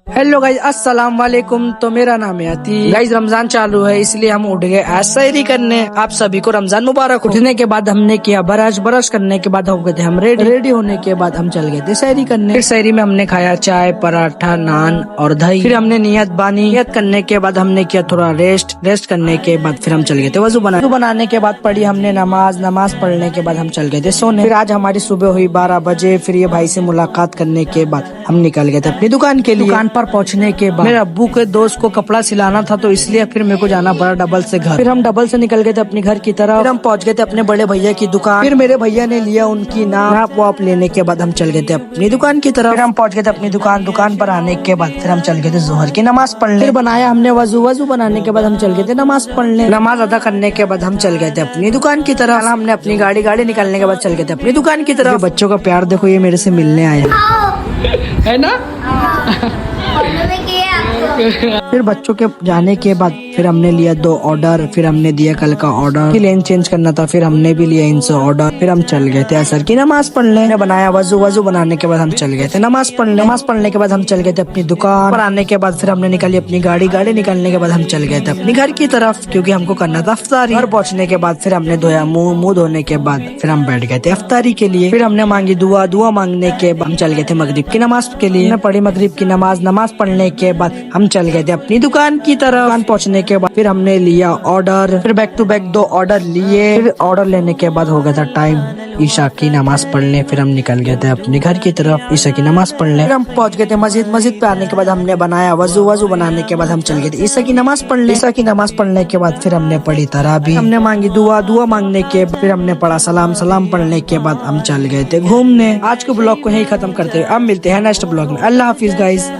Hello guys अस्सलाम वालेकुम। तो मेरा नाम है अती। गाइज रमजान चालू है इसलिए हम उठ गए आज शायरी करने। आप सभी को रमजान मुबारक हो। उठने के बाद हमने किया ब्रश करने के बाद हो गए थे हम रेडी होने के बाद हम चल गए थे शायरी करने। फिर शायरी में हमने खाया चाय पराठा नान और दही। फिर हमने नियत बानी। नियत करने के बाद हमने किया थोड़ा रेस्ट करने के बाद फिर हम चल गए थे वजू बनाने के बाद पढ़ी हमने नमाज पढ़ने के बाद हम चल गए थे सोने। फिर आज हमारी सुबह हुई 12 बजे। फिर ये भाई से मुलाकात करने के बाद हम निकल गए थे अपनी दुकान के लिए। दुकान पर पहुंचने के बाद मेरे अब्बू के दोस्त को कपड़ा सिलाना था तो इसलिए फिर मेरे को जाना पड़ा डबल से घर। फिर हम डबल से निकल गए थे अपने घर की तरफ। फिर हम पहुंच गए थे अपने बड़े भैया की दुकान। फिर मेरे भैया ने लिया उनकी नाप वाप लेने के बाद हम चल गए थे अपनी दुकान की तरफ। फिर हम पहुंच गए थे अपनी दुकान पर आने के बाद फिर हम चल गए थे जोहर की नमाज पढ़ने। फिर बनाया हमने वजू बनाने के बाद हम चल गए थे नमाज पढ़ने। नमाज अदा करने के बाद हम चल गए थे अपनी दुकान की तरफ। हमने अपनी गाड़ी निकालने के बाद चल गए थे अपनी दुकान की तरफ। बच्चों का प्यार देखो, ये मेरे से मिलने आया है ना। फिर बच्चों के जाने के बाद फिर हमने लिया 2 ऑर्डर। फिर हमने दिया कल का ऑर्डर की लेन चेंज करना था। फिर हमने भी लिया इनसे ऑर्डर। फिर हम चल गए थे असर की नमाज पढ़ने। बनाया वजू बनाने के बाद हम चल गए थे नमाज पढ़ने के बाद हम चल गए थे अपनी दुकान पर। आने के बाद फिर हमने निकाली अपनी गाड़ी निकालने के बाद हम चल गए थे अपनी घर की तरफ क्योंकि हमको करना था अफ्तारी। घर पहुंचने के बाद फिर हमने धोया मुंह धोने के बाद फिर हम बैठ गए थे अफ्तारी के लिए। फिर हमने मांगी दुआ मांगने के बाद हम चल गए थे मगरिब की नमाज के लिए। पढ़ी मगरिब की नमाज पढ़ने के बाद हम चल गए थे अपनी दुकान की तरफ। दुकान पहुंचने के बाद फिर हमने लिया ऑर्डर। फिर बैक टू बैक 2 ऑर्डर लिए। फिर ऑर्डर लेने के बाद हो गया था टाइम ईशा की नमाज पढ़ने। फिर हम निकल गए थे अपने घर की तरफ ईशा की नमाज पढ़ने। फिर हम पहुंच गए थे मस्जिद पे। आने के बाद हमने बनाया वजू बनाने के बाद हम चल गए थे ईशा की नमाज पढ़ने। ईशा की नमाज पढ़ने के बाद फिर हमने पढ़ी तराबी। हमने मांगी दुआ मांगने के फिर हमने पढ़ा सलाम पढ़ने के बाद हम चल गए थे घूमने। आज के ब्लॉग को यही खत्म करते हुए अब मिलते हैं नेक्स्ट ब्लॉग में। अल्लाह हाफिज गाइज।